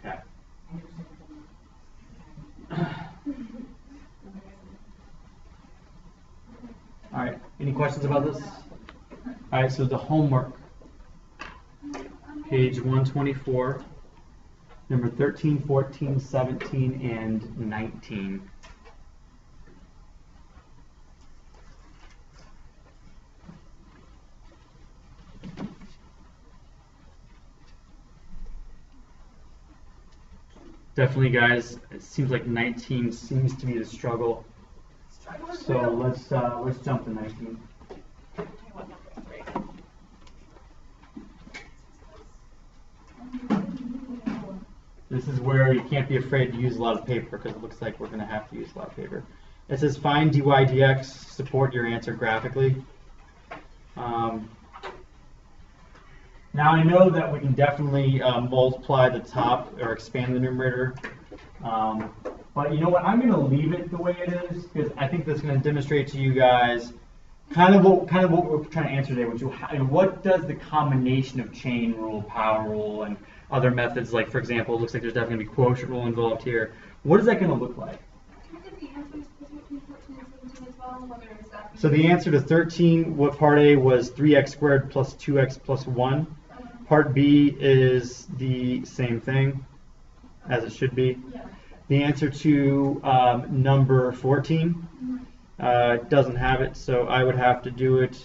Okay. All right, any questions about this? All right, so the homework, page 124, number 13, 14, 17, and 19. Definitely, guys, it seems like 19 seems to be the struggle. So let's jump to 19. This is where you can't be afraid to use a lot of paper because it looks like we're going to have to use a lot of paper. It says find dy dx, support your answer graphically. Now I know that we can definitely multiply the top or expand the numerator. But you know what? I'm going to leave it the way it is because I think that's going to demonstrate to you guys kind of what we're trying to answer today, which is what does the combination of chain rule, power rule, and other methods, like for example, it looks like there's definitely going to be quotient rule involved here. What is that going to look like? So the answer to 13, what part A was 3x squared plus 2x plus 1. Part B is the same thing as it should be. Yeah. The answer to number 14 doesn't have it, so I would have to do it.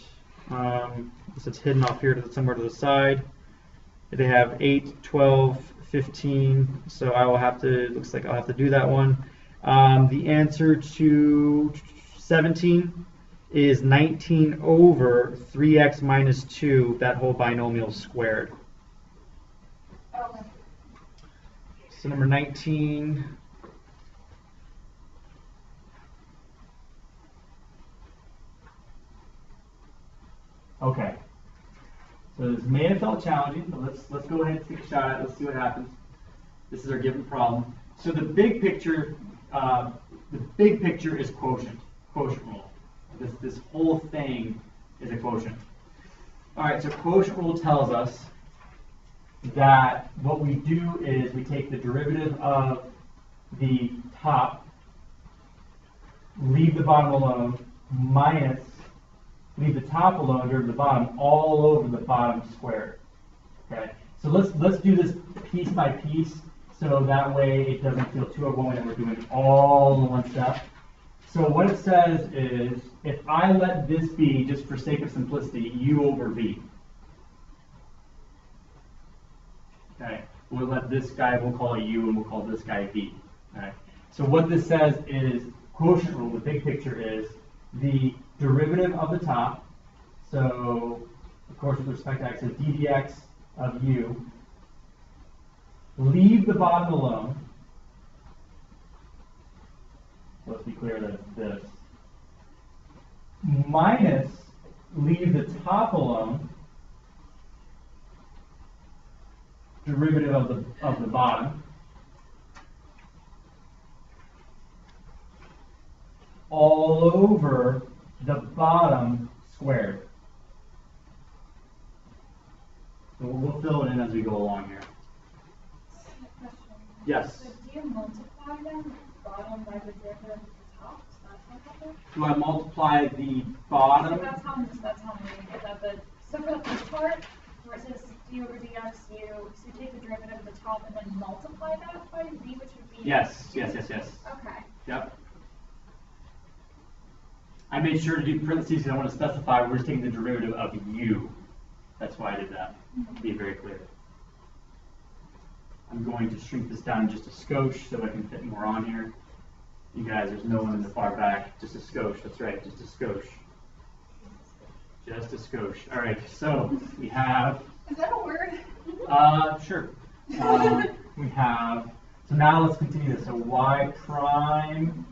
It's hidden off here somewhere to the side. They have 8, 12, 15, so I will have to, looks like I'll have to do that one. The answer to 17 is 19 over 3x minus 2, that whole binomial squared. Okay. So number 19. Okay. So this may have felt challenging, but let's go ahead and take a shot at it. Let's see what happens. This is our given problem. So the big picture is quotient rule. This whole thing is a quotient. All right. So quotient rule tells us that what we do is we take the derivative of the top, leave the bottom alone, minus leave the top alone, derivative of the bottom, all over the bottom squared. Okay, so let's do this piece by piece, so that way it doesn't feel too overwhelming and we're doing all in one step. So what it says is, if I let this be, just for sake of simplicity, u over v. Okay, we'll let this guy, we'll call u, and we'll call this guy v. Okay, so what this says is, quotient rule, the big picture is, the derivative of the top, so of course with respect to x, so d dx of u, leave the bottom alone, so let's be clear that it's this, minus leave the top alone, derivative of the bottom, all over the bottom squared. So we'll fill it in as we go along here. Yes? So do you multiply them, bottom by the derivative of the top? So that's what happens? Do I multiply the bottom? So that's how I'm reading it. But so for the first part, where it says d over dx, so you take the derivative of the top and then multiply that by v, which would be... Yes. Okay. Yep. I made sure to do parentheses because I want to specify we're just taking the derivative of u. That's why I did that, to be very clear. I'm going to shrink this down just a skosh so I can fit more on here. You guys, there's no one in the far back, just a skosh, that's right, just a skosh. Just a skosh. All right, so we have... Is that a word? Sure. We have, so now let's continue this. So y prime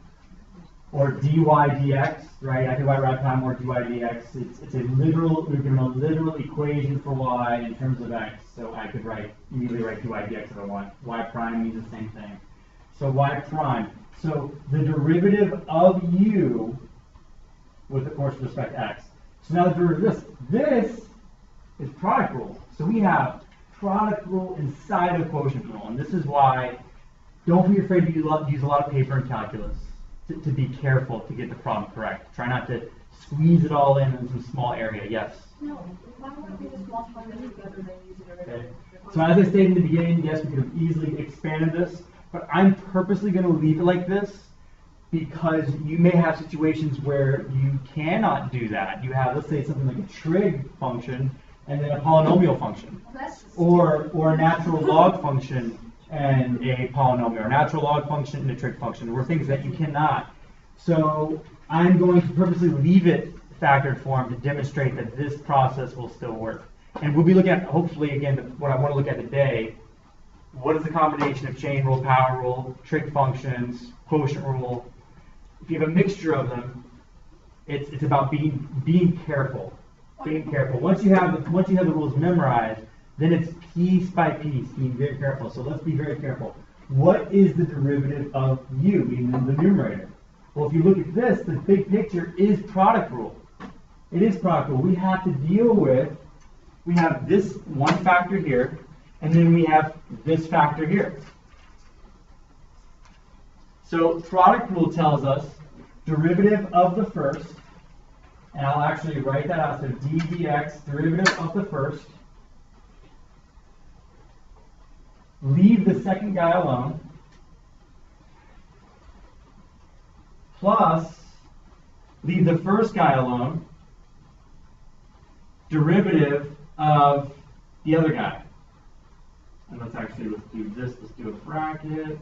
or dy dx, right? I could write y prime or dy dx. It's a literal, we're given a literal equation for y in terms of x. So I could immediately write dy dx if I want. Y prime means the same thing. So y prime. So the derivative of u with, of course, respect to x. So now the derivative of this is product rule. So we have product rule inside of quotient rule. And this is why don't be afraid to use a lot of paper and calculus to be careful to get the problem correct. Try not to squeeze it all in some small area. Yes? No, why wouldn't we just multiply them together and then use it already? Okay. So as I stated in the beginning, yes, we could have easily expanded this, but I'm purposely going to leave it like this because you may have situations where you cannot do that. You have, let's say, something like a trig function and then a polynomial function, or a natural log function and a polynomial, or a natural log function and a trig function, or things that you cannot. So I'm going to purposely leave it factored form to demonstrate that this process will still work. And we'll be looking at, hopefully, again, what I want to look at today, what is the combination of chain rule, power rule, trig functions, quotient rule. If you have a mixture of them, it's about being careful. Being careful. Once you have the rules memorized, then it's piece by piece, being very careful. So let's be very careful. What is the derivative of u, meaning the numerator? Well, if you look at this, the big picture is product rule. It is product rule. We have to deal with, we have this one factor here, and then we have this factor here. So product rule tells us derivative of the first, and I'll actually write that out. So d dx, derivative of the first. Leave the second guy alone. Plus, leave the first guy alone. Derivative of the other guy. And let's do this. Let's do a bracket.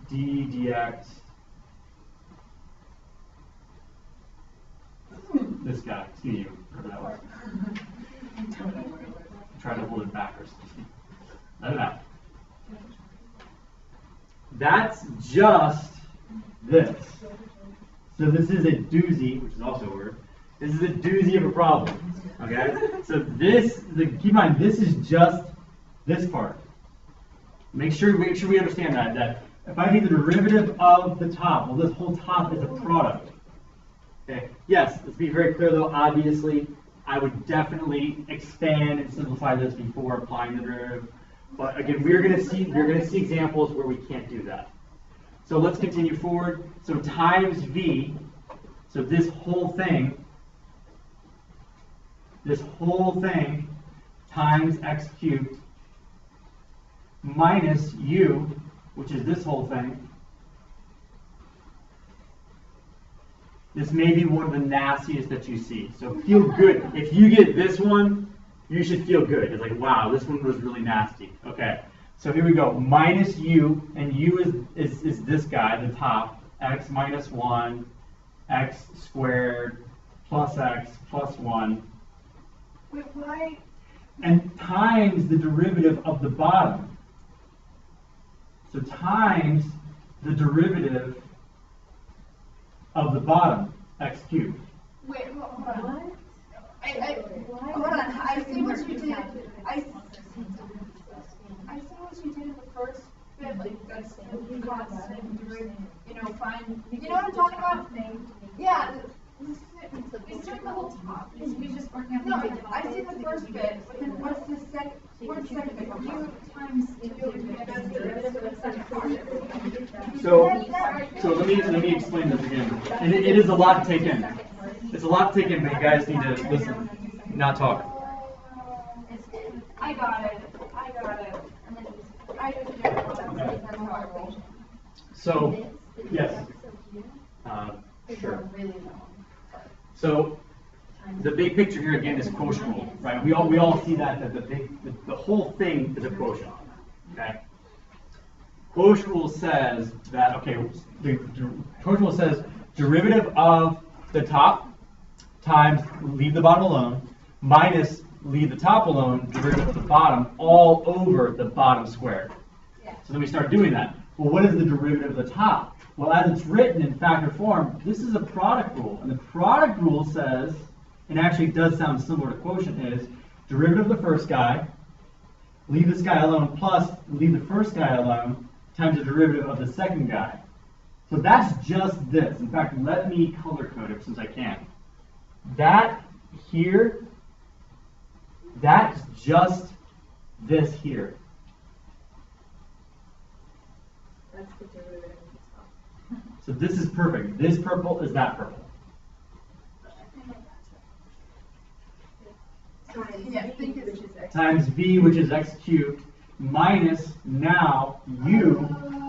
D dx. This guy, excuse you, whatever that was. Try to hold it backwards. Let it out. That's just this. So this is a doozy, which is also a word. This is a doozy of a problem. Okay? So keep in mind, this is just this part. Make sure we understand that if I take the derivative of the top, well, this whole top is a product. Okay. Yes, let's be very clear though, obviously, I would definitely expand and simplify this before applying the derivative. But again, we're going to see examples where we can't do that. So let's continue forward. So times v, so this whole thing times x cubed minus u, which is this whole thing. This may be one of the nastiest that you see. So feel good. If you get this one, you should feel good. It's like, wow, this one was really nasty. Okay, so here we go. Minus u, and u is this guy, the top. X minus 1, x squared, plus x, plus 1. Wait, why? And times the derivative of the bottom. So times the derivative of the bottom, x cubed. Wait, hold on. Hold on. I see what you did. I see what you did in the first bit, like that's constant derivative. Find. You know what I'm talking about? Yeah. We start the whole top. We just working on. No, I see the first bit, but then what's the second? What's the second bit? U times the derivative of the second part. So let me explain this again. And it is a lot to take in. It's a lot to take in, but you guys need to listen, not talk. I got it. I just did it. So, yes. Sure. So the big picture here again is quotient rule, right? We all see that the whole thing is a quotient. Okay. Quotient rule says that the quotient rule says derivative of the top times leave the bottom alone minus leave the top alone, derivative of the bottom all over the bottom squared. Yeah. So then we start doing that. Well, what is the derivative of the top? Well, as it's written in factor form, this is a product rule. And the product rule says, and actually does sound similar to quotient, is derivative of the first guy, leave this guy alone, plus leave the first guy alone, times the derivative of the second guy. So that's just this. In fact, let me color code it since I can. That here, that's just this here. That's the derivative of the top. So this is perfect. This purple is that purple. Yeah, think which is x. Times v, which is x cubed, minus now u,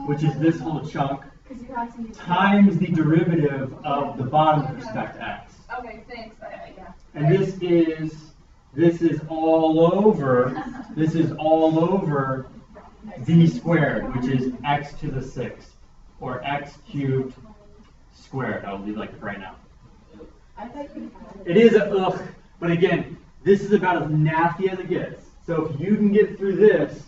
which is this whole chunk, Because you have to use times the derivative of the bottom with respect to x. Okay, thanks. Yeah. And this is all over v squared, which is x to the 6th, or x cubed squared. I'll leave it like right now. I thought you It is a ugh, but again, this is about as nasty as it gets. So if you can get through this,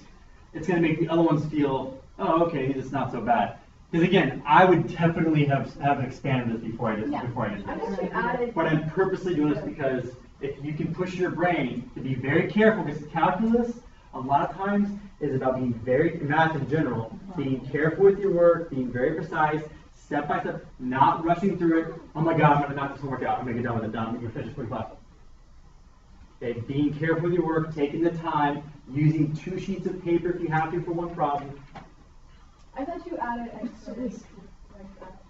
it's going to make the other ones feel, oh, okay, it's not so bad. Because again, I would definitely have expanded this before I did I thought you this. added. But I'm purposely doing this because if you can push your brain to be very careful, because calculus a lot of times is about being math in general, being careful with your work, being very precise, step by step, not rushing through it. Oh my God, I'm going to knock this homework out. I'm going to get done with it. I'm going to finish this 45. Okay, being careful with your work, taking the time, using 2 sheets of paper if you have to for one problem. I thought you added x to this. Like that.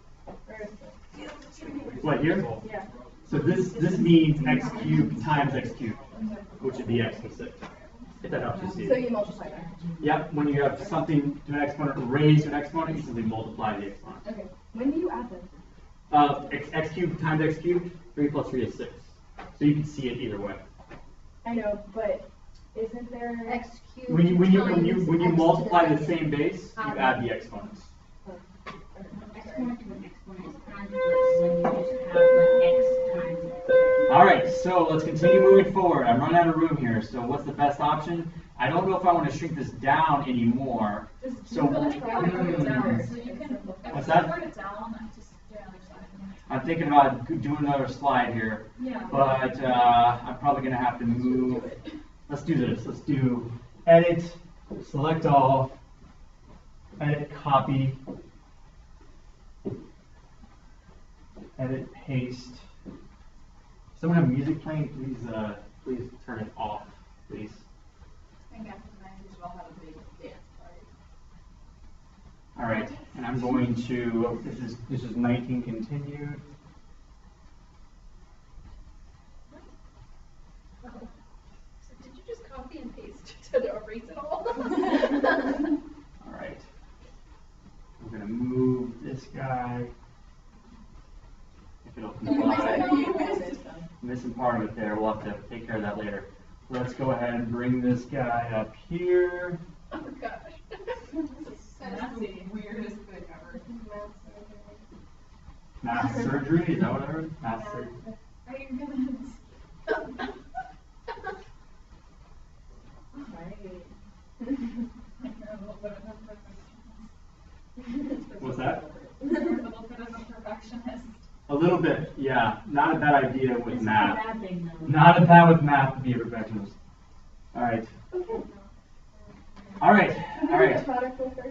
What here? Yeah. So this means x cubed times x cubed, which would be x to the 6th. If that helps you see So it. you multiply that. Yep, when you have something to an exponent raised to an exponent, you simply multiply the exponent. Okay. When do you add them? X cubed times x cubed, 3 plus 3 is 6. So you can see it either way. I know, but isn't there X cubed. When you times multiply x the to same base, you add the exponents. Exponent to an exponent is conjugate when you just have the x times x. All right, so let's continue moving forward. I'm running out of room here, so what's the best option? I don't know if I want to shrink this down anymore. So, So you can. What's that? Write it down and just do another slide. I'm thinking about doing another slide here, Yeah. but I'm probably going to have to move. Let's do this. Let's do edit, select all, edit, copy, edit, paste. Someone have music playing? Please turn it off, please. I think after the 90s, we'll have a big dance party. All right, and I'm going to. This is 19 continued. So did you just copy and paste to erase it all? All right. I'm going to move this guy. If it'll comply. Missing part of it there. We'll have to take care of that later. Let's go ahead and bring this guy up here. Oh gosh. That's the weirdest thing ever. Math surgery, is that what I heard? Math surgery. Are you gonna? What's that? A little bit of a perfectionist. A little bit, yeah. Not a bad idea with math. Bad thing though. Not a bad with math to be a perfectionist. All right. All right. All right.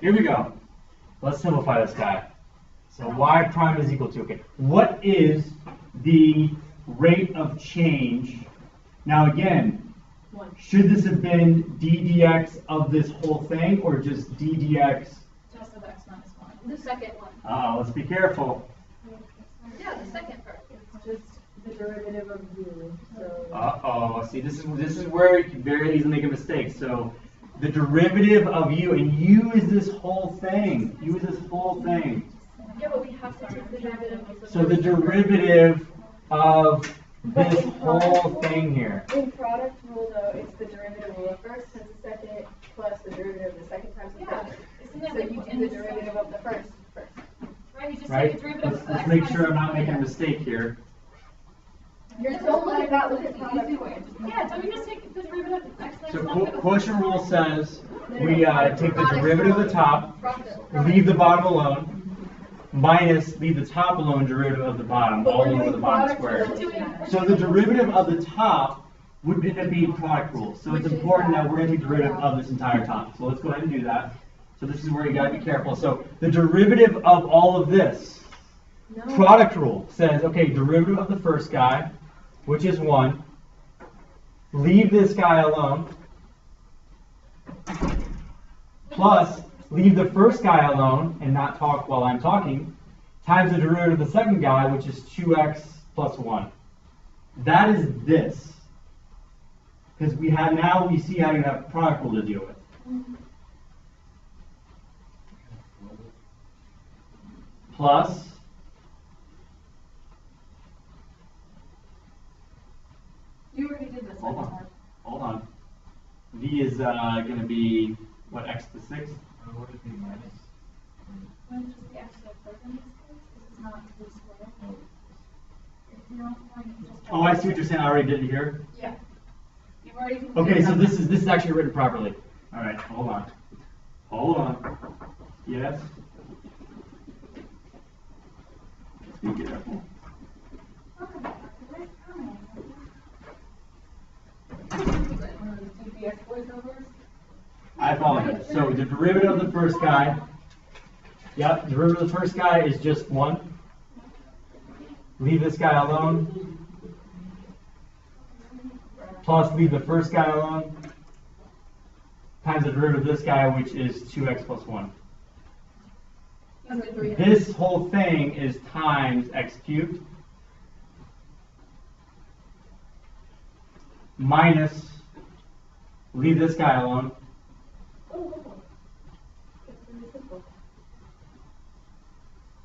Here we go. Let's simplify this guy. So y prime is equal to, okay, what is the rate of change? Now again, should this have been d dx of this whole thing or just d dx? Just of x minus 1. The second one. Let's be careful. Yeah, the second part. It's just the derivative of u. So Uh-oh, see, this is where you can very easily make a mistake. So the derivative of u, and u is this whole thing. U is this whole thing. Yeah, but we have to take the derivative of the So the derivative of this whole thing here. in product rule though, it's the derivative of the first times the second plus the derivative of the second times the Yeah. first. Isn't that So like you in do the derivative of the first first. Right, you just Right? take the derivative of Let's x make minus sure I'm not 1. making a mistake here. Don't look at that, look at product. Yeah, don't you just take the derivative of x minus So 1? quotient rule says we take the derivative of the top, Product. leave the bottom alone, minus leave the top alone, derivative of the bottom, all over the bottom square. So the derivative of the top would end up being product rule. So it's important that we're going to take derivative of this entire top. So let's go ahead and do that. So this is where you got to be careful. So the derivative of all of this, product rule says, okay, derivative of the first guy, which is 1, leave this guy alone, plus leave the first guy alone and not talk while I'm talking, times the derivative of the second guy, which is 2x plus 1. That is this. Because now we see how you have product rule to deal with. Plus You already did this. hold on. V is going to be, what, x to the 6? What would be minus? When does the actual program is this is not the square. If you're not going to just. Oh, I see what you're saying. I already did it here. Yeah. You've already. Okay, so this is actually written properly. All right, hold on. Hold on. Yes. Be careful. I apologize. So the derivative of the first guy. Yep, the derivative of the first guy is just 1. Leave this guy alone. Plus leave the first guy alone. Times the derivative of this guy, which is 2x plus 1. This whole thing is times x cubed minus, leave this guy alone,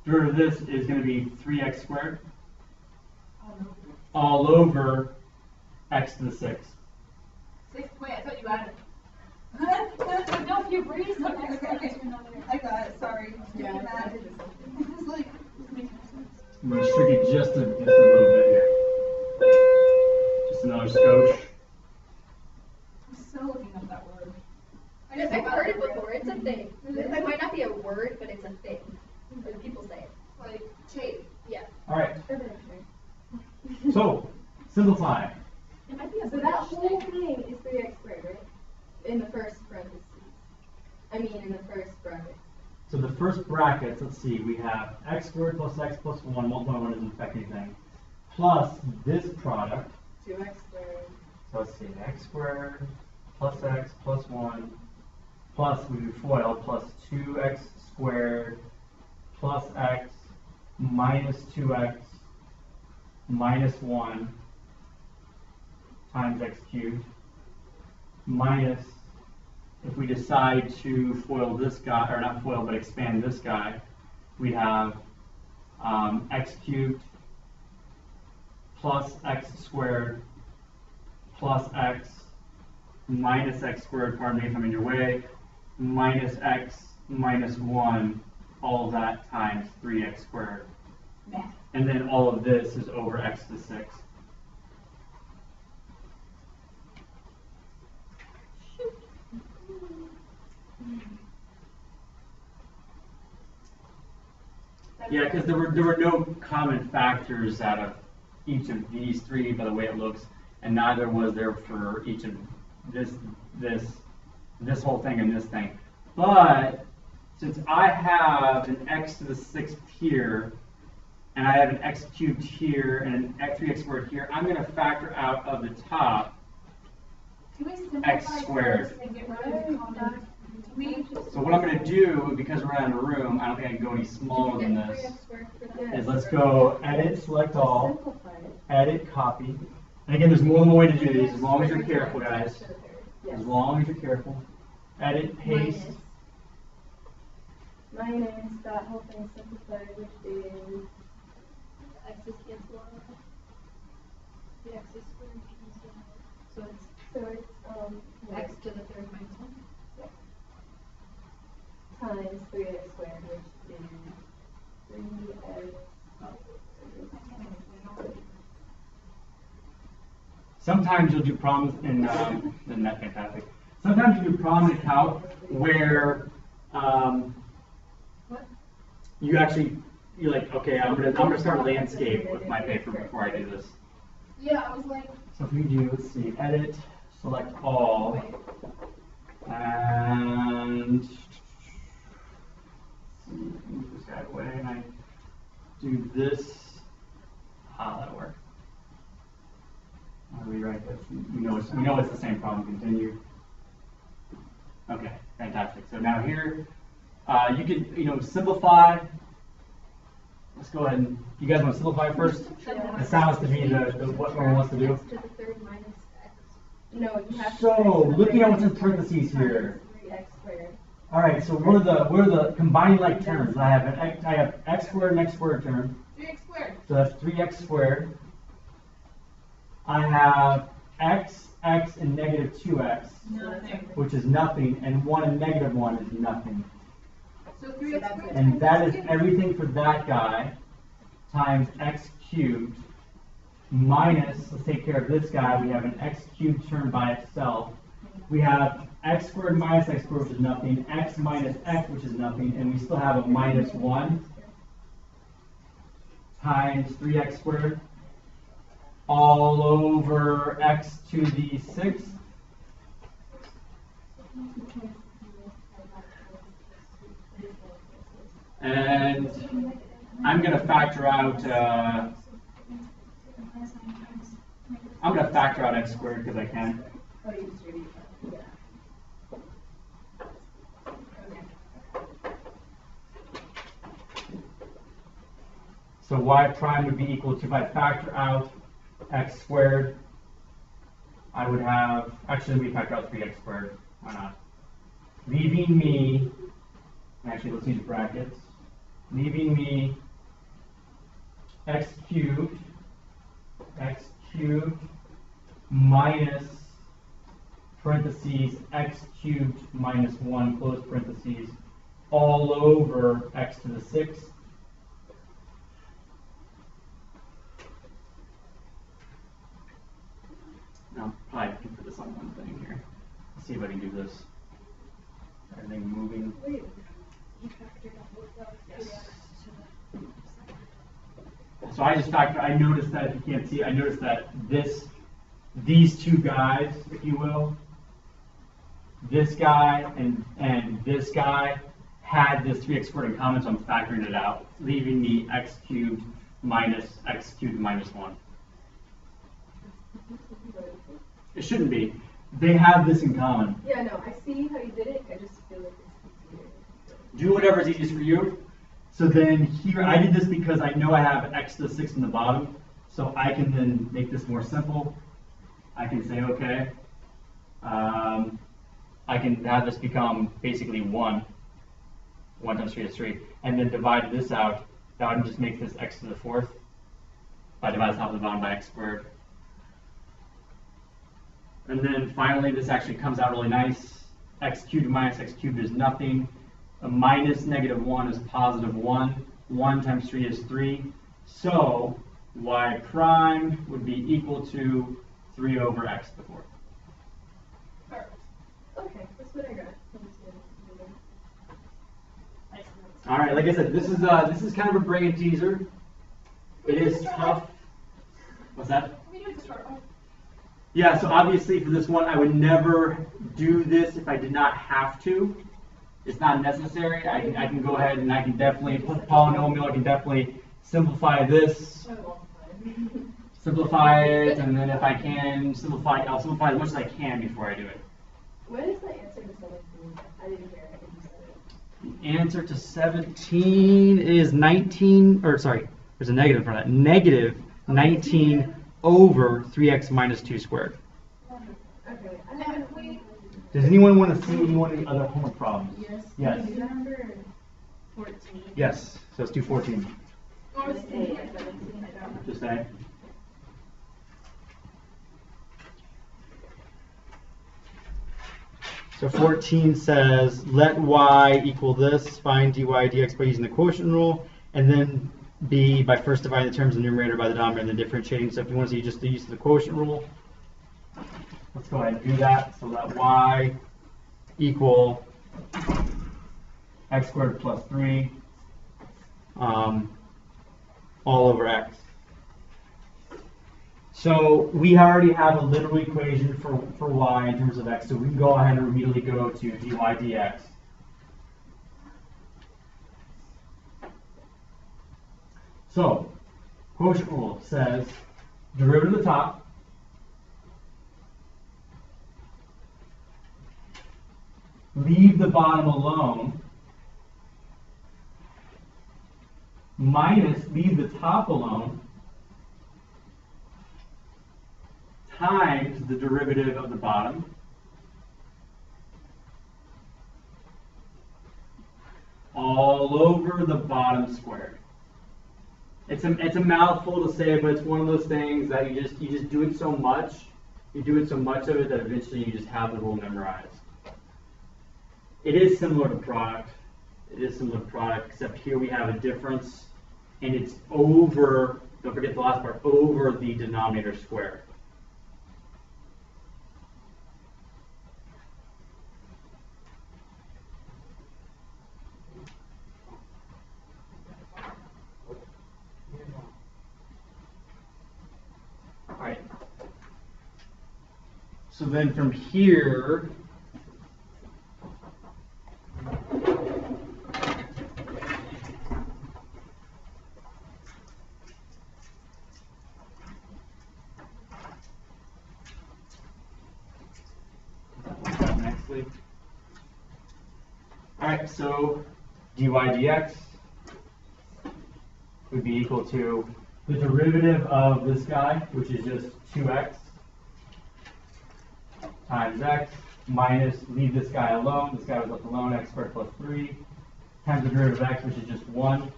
derivative of this is going to be 3x squared all over x to the 6. 6. Wait, I thought you added. No, if you breathe, sometimes Okay. I got it. Sorry. Yeah, That. It's like, this makes no sense. I'm going to shrink it just a little bit here. Just another skosh. I'm still looking up that word. I've heard it before. It's a thing. It might not be a word, but it's a thing. Or people say it. Like, shape. Yeah. All right. So, simplify. It might be a So that whole thing is 3x squared, right? In the first parentheses. I mean, in the first bracket. So the first brackets, let's see, we have x squared plus x plus 1, multiply 1 doesn't affect anything, plus this product. 2x squared. So let's see, x squared plus x plus 1 plus, we do FOIL, plus 2x squared plus x minus 2x minus 1 times x cubed minus, if we decide to FOIL this guy, or not FOIL, but expand this guy, we have x cubed plus x squared plus x minus x squared, pardon me if I'm in your way, minus x minus 1, all of that times 3x squared. math. And then all of this is over x to the 6. Yeah, because there were no common factors out of each of these three by the way it looks, and neither was there for each of this whole thing and this thing. But since I have an x to the 6th here, and I have an x cubed here and an 3x squared here, I'm going to factor out of the top Can we simplify x squared. first and get rid of the common? So what I'm going to do, because we're out of a room, I don't think I can go any smaller than this, 3x squared for that. is let's go edit, select all, Simplify it. edit, copy. And again, there's more than one way to do these, as long as you're careful, guys. Yes. As long as you're careful. Edit, paste. Minus that whole thing simplified, which is X is cancel out. The X is squared cancel out. So it's X to the 3rd minus 1. times 3x squared, which is 3x. Sometimes you'll do problems in, isn't that fantastic? Sometimes you do problems in Calc where you actually, you're like, okay, I'm gonna start landscape with my paper before I do this. Yeah, I was like, So if we do, let's see, edit, select all, and move this guy away, and I do this. That'll work. I'll rewrite this. We know it's the same problem. Continue. Okay, fantastic. So now here, you can, simplify. Let's go ahead and, you guys want to simplify first? It sounds to me what everyone wants to do. X to the third minus X. No, you have to. So, looking at what's in parentheses here. 3x squared. All right, so what are the combining like terms? I have x squared and x squared term. 3x squared. So that's 3x squared. I have x, and negative 2x, Nothing. which is nothing, and 1 and negative 1 is nothing. So 3x squared. And that is everything for that guy times x cubed minus, let's take care of this guy, we have an x cubed term by itself. We have x squared minus x squared, which is nothing, x minus x, which is nothing, and we still have a minus 1 times 3x squared all over x to the 6th. And I'm going to factor out, x squared because I can. So y prime would be equal to, if I factor out x squared, I would have, actually let me factor out 3x squared, why not? Leaving me, actually let's use brackets, leaving me x cubed minus parentheses x cubed minus 1 close parentheses all over x to the 6th. Now, probably I can put this on one thing here. Let's see if I can do this. Everything moving. Yes. So I just factor. I noticed that, if you can't see, I noticed that these two guys, if you will, this guy and this guy had this 3x squared in common, so I'm factoring it out, leaving me x cubed minus x cubed minus 1. It shouldn't be. They have this in common. Yeah, no, I see how you did it. I just feel like it's easier. Do whatever's easiest for you. So then here, I did this because I know I have x to the 6th in the bottom, so I can then make this more simple. I can say, okay, I can have this become basically 1. 1 times 3 is 3. And then divide this out. That would just make this x to the 4th. If I divide the top and the bottom by x squared. And then finally, this actually comes out really nice. X cubed minus x cubed is nothing. A minus negative 1 is positive 1. 1 times 3 is 3. So y prime would be equal to 3 over x to the 4th. Perfect. Okay, that's what I got. All right, like I said, this is kind of a brain teaser. It is tough. What's that? We do the short one. Yeah, so obviously for this one, I would never do this if I did not have to. It's not necessary. I can go ahead and I can definitely put the polynomial. I can definitely simplify this, simplify it, and then if I can simplify, I'll simplify as much as I can before I do it. What is the answer to 17? I didn't hear it. You said it. The answer to 17 is 19, or sorry, there's a negative in front of that. Negative 19 over 3x minus 2 squared. Okay. And then we, Does anyone want to see any one of the other homework problems? Yes. Yes. Number 14. Yes. So let's do 14. what was the Just say. So 14 says, let y equal this, find dy dx by using the quotient rule, and then b by first dividing the terms in the numerator by the denominator and then differentiating. So if you want to see just the use of the quotient rule, let's go ahead and do that. So let y equal x squared plus 3 all over x. So we already have a literal equation for y in terms of x, so we can go ahead and immediately go to dy dx. So quotient rule says derivative of the top leave the bottom alone, minus leave the top alone, times the derivative of the bottom, all over the bottom squared. It's a mouthful to say, but it's one of those things that you just do it so much, you do it so much of it that eventually you just have the rule memorized. It is similar to product. It is similar to product, except here we have a difference, and it's over, don't forget the last part, over the denominator squared. Alright. So then from here, nicely. Alright, so dy dx would be equal to the derivative of this guy, which is just 2x times x, minus, leave this guy alone, this guy was left alone, x squared plus 3, times the derivative of x, which is just 1,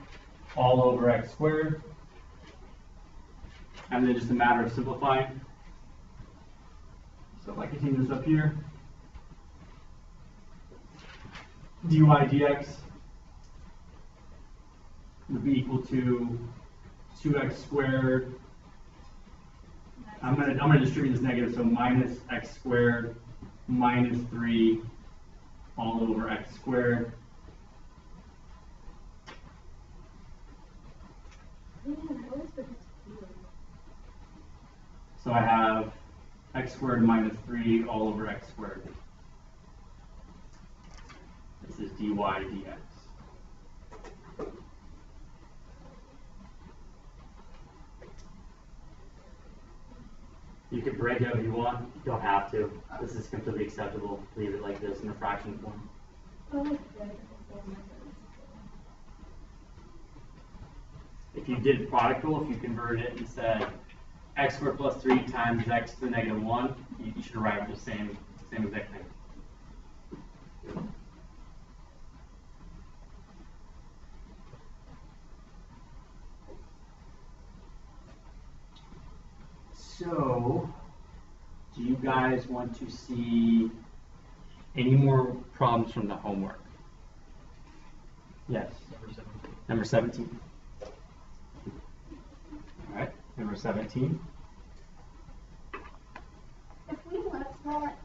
all over x squared. And then just a matter of simplifying. So if I continue this up here, dy dx would be equal to 2x squared. I'm gonna distribute this negative, so minus x squared minus 3 all over x squared. So I have x squared minus 3 all over x squared. This is dy dx. You can break it if you want. You don't have to. This is completely acceptable. Leave it like this in a fraction form. If you did product rule, if you converted it and said x squared plus 3 times x to the negative 1, you should arrive at the same exact thing. So, do you guys want to see any more problems from the homework? Yes. Number 17. All right, number 17. If we left that,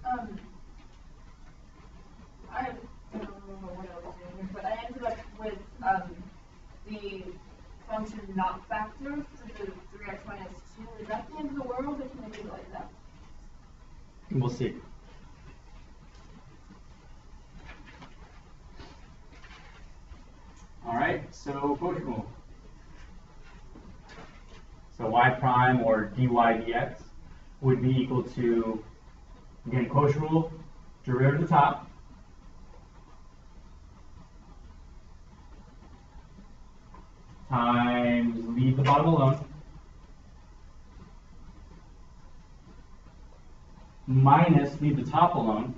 I don't know what I was doing here, but I ended up with the function not factored to the 3x minus 2. Is that the end of the world, or can I do it like that? We'll see. All right, so quotient rule. So y prime or dy dx would be equal to, again, quotient rule, derivative at the top, times leave the bottom alone, minus leave the top alone,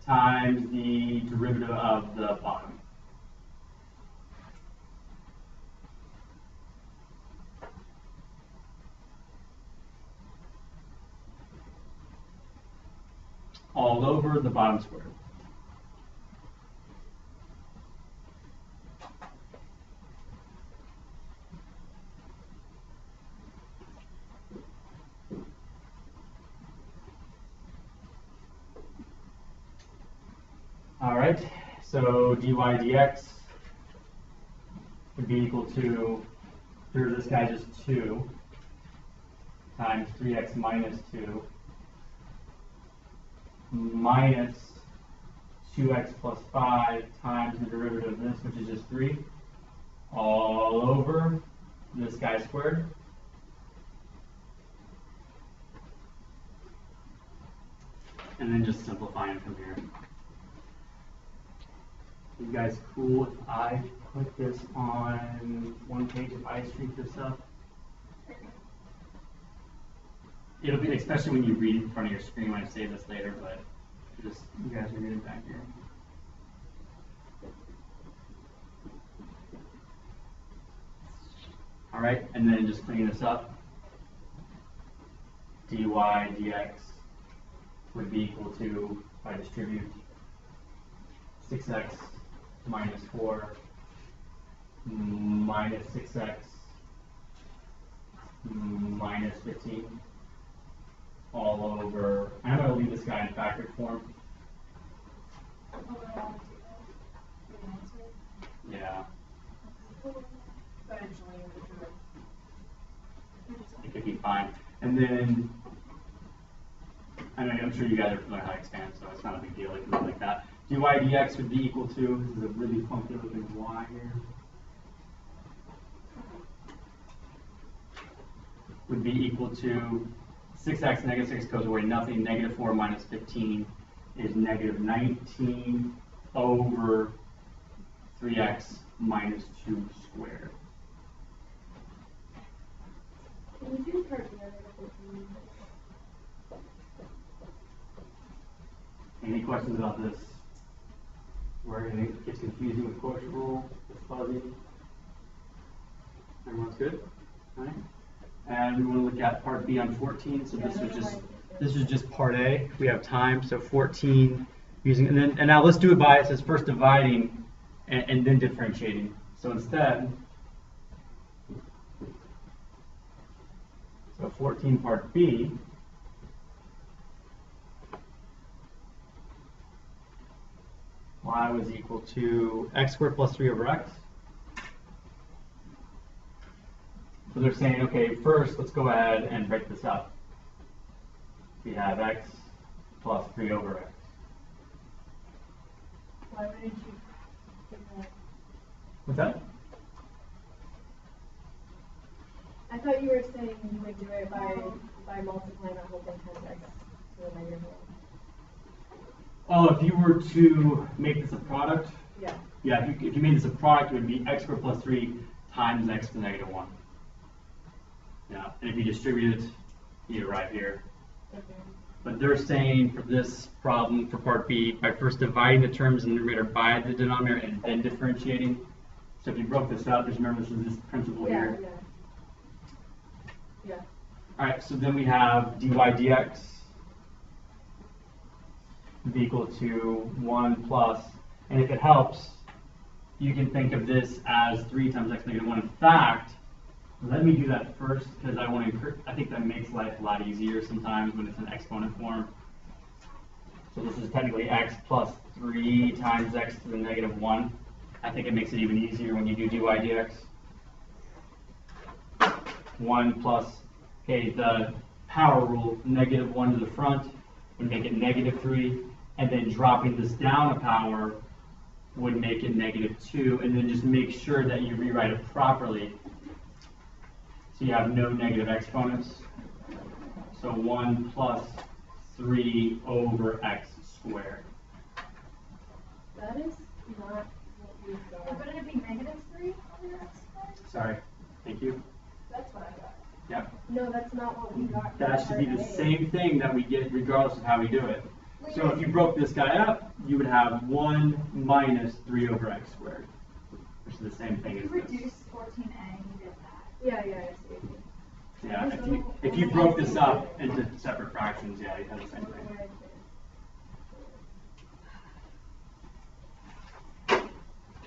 times the derivative of the bottom. All over the bottom square. All right, so dy dx would be equal to, here's this guy just 2 times 3x minus 2 minus 2x plus 5 times the derivative of this, which is just 3, all over this guy squared. and then just simplifying from here. You guys cool if I put this on one page, if I streak this up? It'll be, especially when you read in front of your screen when I save this later, but just, you guys are getting back here. All right, and then just clean this up. dy dx would be equal to, if I distribute 6x minus 4 minus 6x minus 15 all over, I'm going to leave this guy in factored form. Yeah. It could be fine. And then, I'm sure you guys are familiar how to expand, so it's not a big deal if you do it like that. dy dx would be equal to, this is a really funky looking y here, would be equal to 6x, negative 6 goes away, nothing, negative 4 minus 15 is negative 19 over 3x minus 2 squared. Can you do part B? Any questions about this? Where it gets confusing with quotient rule, it's fuzzy. Everyone's good? All right. And we want to look at part B on 14. So this is just part A. We have time. So 14 using, and now let's do it by, it says first dividing and then differentiating. So instead, so 14 part B, y was equal to x squared plus 3 over x. So they're saying, okay, first let's go ahead and break this up. We have x plus 3 over x. Why wouldn't you do that? What's that? I thought you were saying you would do it by multiplying that whole thing times x to the negative 1. Oh, if you were to make this a product, Yeah. yeah, if you made this a product, it would be x squared plus 3 times x to the negative 1. Yeah, and if you distribute it, you arrive here. Okay. But they're saying for this problem, for part B, by first dividing the terms in the numerator by the denominator and then differentiating. So if you broke this up, just remember this is this principle here. Yeah. All right, so then we have dy dx be equal to 1 plus, and if it helps, you can think of this as 3 times x negative 1. In fact, let me do that first because I think that makes life a lot easier sometimes when it's in exponent form. So this is technically x plus 3 times x to the negative 1. I think it makes it even easier when you do dy dx. 1 plus, okay, the power rule, negative 1 to the front would make it negative 3, and then dropping this down a power would make it negative 2, and then just make sure that you rewrite it properly. So you have no negative exponents. So 1 plus 3 over x squared. That is not what we've got. Wouldn't it be negative 3 over x squared? Sorry. Thank you. That's what I got. Yep. No, that's not what we got. That should be the same thing that we get regardless of how we do it. So if you broke this guy up, you would have 1 minus 3 over x squared, which is the same thing You as this. reduced 14a, you did that. Yeah, I see. Yeah, if you broke this up into separate fractions, yeah, you have the same thing.